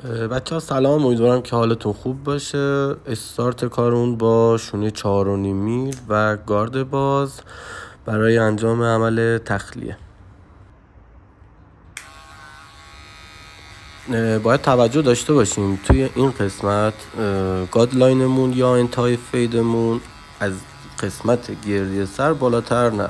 بچه ها سلام، امیدوارم که حالتون خوب باشه. استارت کارون با شونه 4.5 میل و گارد باز برای انجام عمل تخلیه. باید توجه داشته باشیم توی این قسمت گادلاینمون یا انتهای فیدمون از قسمت گردی سر بالاتر نره.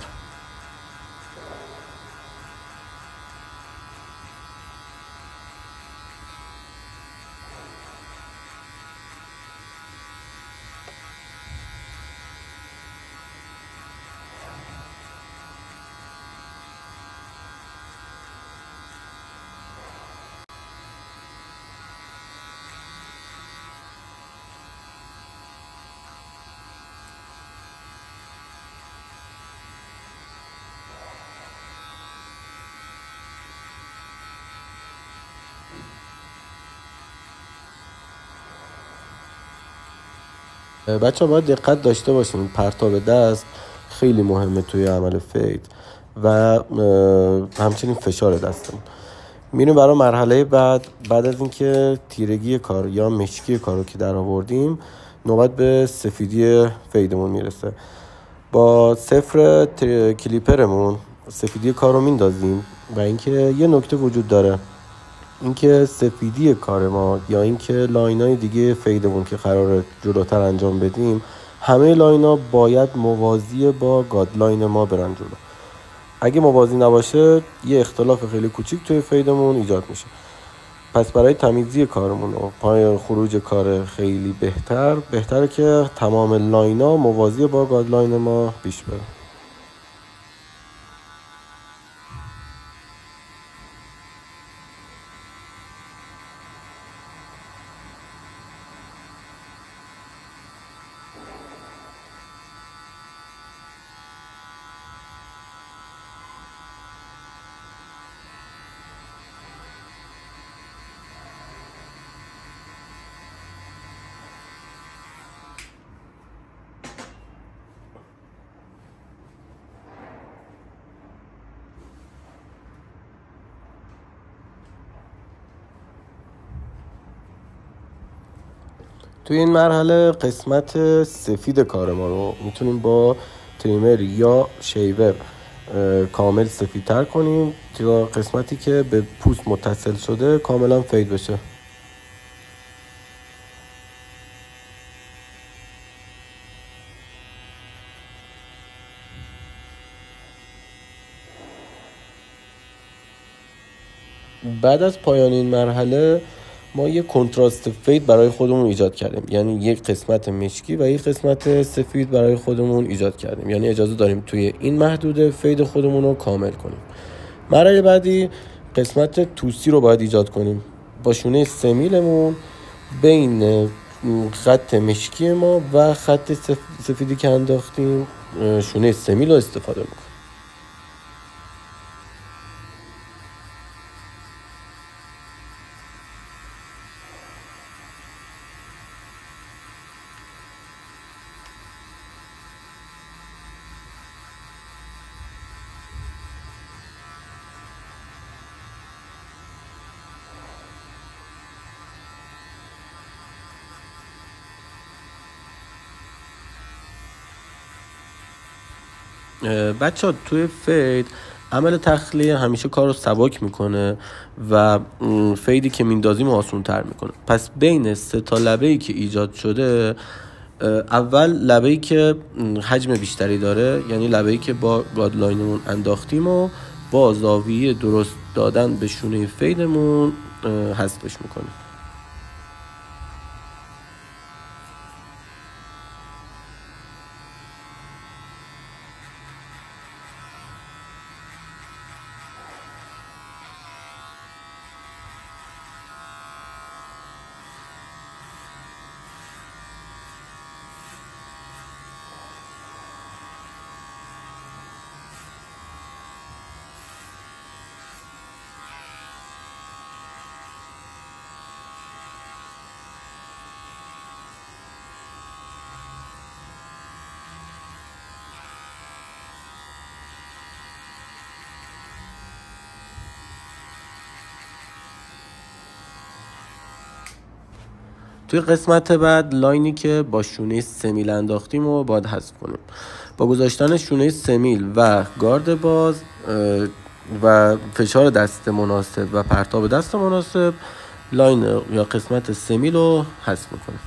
بچه ها باید دقت داشته باشیم، پرتاب دست خیلی مهمه توی عمل فید و همچنین فشار دستمون. میریم برای مرحله بعد از اینکه تیرگی کار یا مشکی کار رو که در آوردیم، نوبت به سفیدی فیدمون میرسه. با صفر کلیپرمون سفیدی کار رو میندازیم و اینکه یه نکته وجود داره، اینکه سفیدی کار ما یا اینکه لاینای دیگه فیدمون که قراره جلوتر انجام بدیم، همه لاینا باید موازی با گادلاین ما برن جلو. اگه موازی نباشه یه اختلاف خیلی کوچیک توی فیدمون ایجاد میشه. پس برای تمیزی کارمون و پای خروج کار خیلی بهتره که تمام لاینا موازی با گادلاین ما پیش بره. توی این مرحله قسمت سفید کار ما رو میتونیم با تریمر یا شیور کامل سفیدتر کنیم تا قسمتی که به پوست متصل شده کاملا فید بشه. بعد از پایان این مرحله ما یک کنتراست فید برای خودمون ایجاد کردیم، یعنی یک قسمت مشکی و یک قسمت سفید برای خودمون ایجاد کردیم، یعنی اجازه داریم توی این محدوده فید خودمون رو کامل کنیم. مرحله بعدی قسمت توسی رو باید ایجاد کنیم. با شونه 3 میلمون بین خط مشکی ما و خط سفیدی که انداختیم شونه 3 میل رو استفاده میکنیم. بچه ها توی فید عمل تخلیه همیشه کار رو سبک میکنه و فیدی که میندازیم آسون تر میکنه. پس بین 3 تا لبه‌ای که ایجاد شده، اول لبه‌ای که حجم بیشتری داره، یعنی لبه‌ای که با گادلاینمون انداختیم و با زاویه درست دادن به شونه فیدمون حذفش میکنیم. توی قسمت بعد لاینی که با شونه سمیل انداختیم رو باید حذف کنیم. با گذاشتن شونه سمیل و گارد باز و فشار دست مناسب و پرتاب دست مناسب، لاین یا قسمت سمیل رو حذف میکنیم.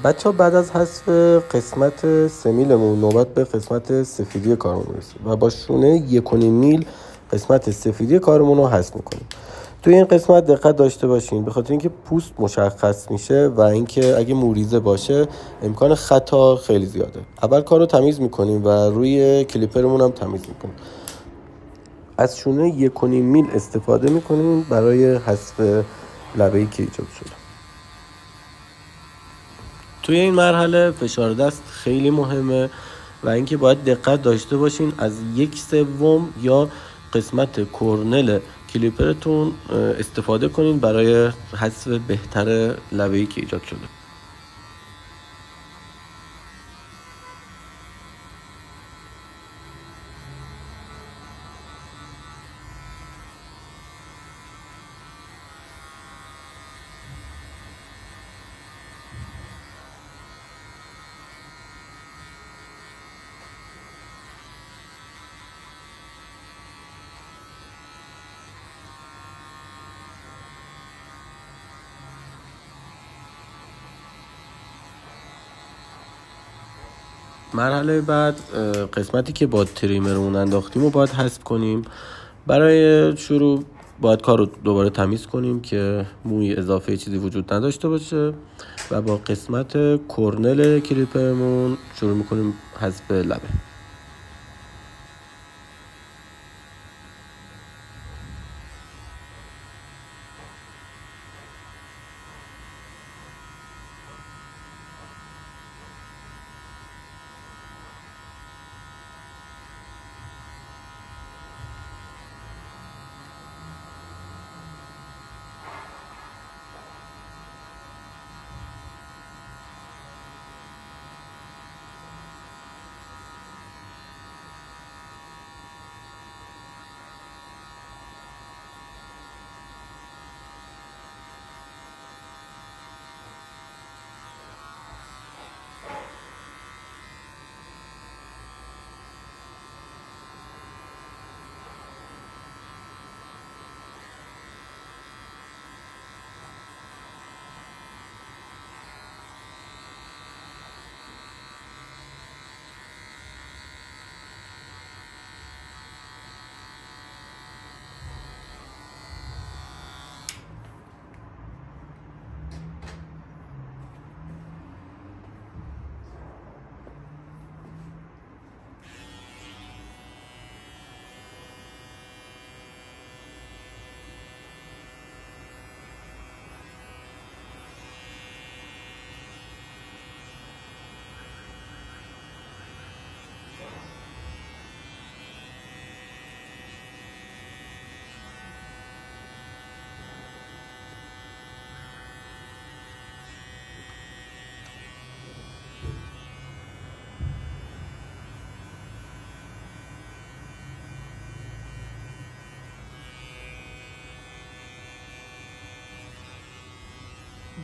بچه ها بعد از حذف قسمت سمیلمون نوبت به قسمت سفیدی کارمون میرسه و با شونه 1.5 میل قسمت سفیدی کارمون رو حذف میکنیم. توی این قسمت دقت داشته باشین به خاطر اینکه پوست مشخص میشه و اینکه اگه موریزه باشه امکان خطا خیلی زیاده. اول کار رو تمیز میکنیم و روی کلیپرمون هم تمیز میکنیم. از شونه 1.5 میل استفاده میکنیم برای حذف لبه‌ای که ایجاد شده. توی این مرحله فشار دست خیلی مهمه و اینکه باید دقت داشته باشین از 1/3 یا قسمت کرنل کلیپرتون استفاده کنین برای حذف بهتر لبه‌ای که ایجاد شده. مرحله بعد قسمتی که با تریمرمون انداختیم رو باید حذف کنیم. برای شروع باید کار رو دوباره تمیز کنیم که موی اضافه چیزی وجود نداشته باشه و با قسمت کرنل کلیپرمون شروع میکنیم حذف لبه.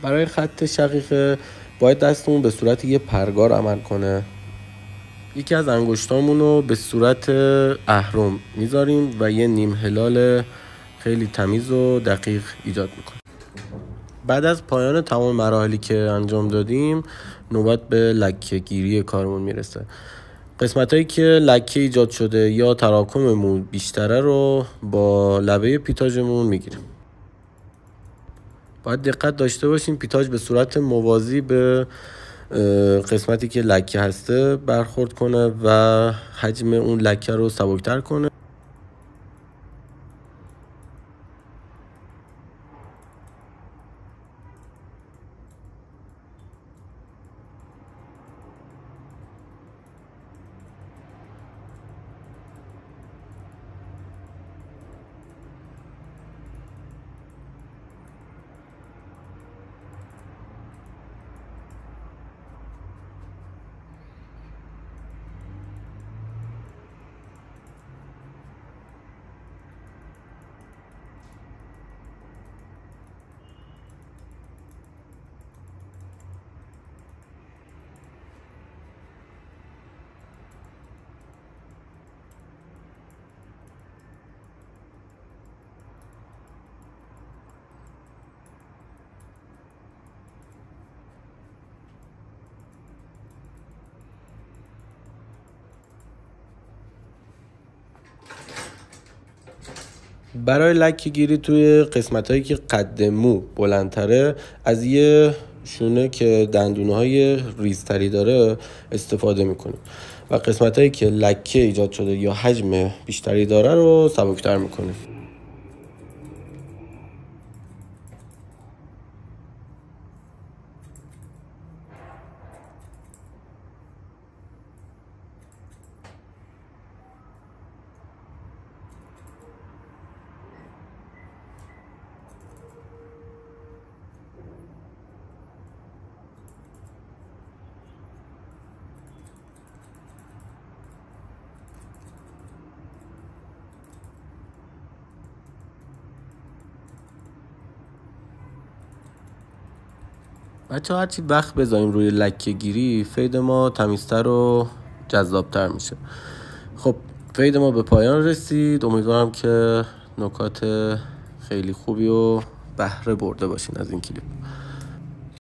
برای خط شقیقه باید دستمون به صورت یه پرگار عمل کنه. یکی از انگشتامون رو به صورت اهرم میذاریم و یه نیم هلال خیلی تمیز و دقیق ایجاد میکنیم. بعد از پایان تمام مراحلی که انجام دادیم نوبت به لکه گیری کارمون میرسه. قسمت هایی که لکه ایجاد شده یا تراکممون بیشتره رو با لبه پیتاژمون میگیریم. باید دقت داشته باشیم پیتاژ به صورت موازی به قسمتی که لکه هسته برخورد کنه و حجم اون لکه رو سبکتر کنه. برای لکه گیری توی قسمت هایی که قد مو بلندتره از یه شونه که دندونه های ریزتری داره استفاده میکنیم و قسمت هایی که لکه ایجاد شده یا حجم بیشتری داره رو سبکتر میکنیم. بچه هرچی وقت بذاریم روی لکه گیری فید ما تمیزتر و جذابتر میشه. خب فید ما به پایان رسید. امیدوارم که نکات خیلی خوبی و بهره برده باشین از این کلیپ.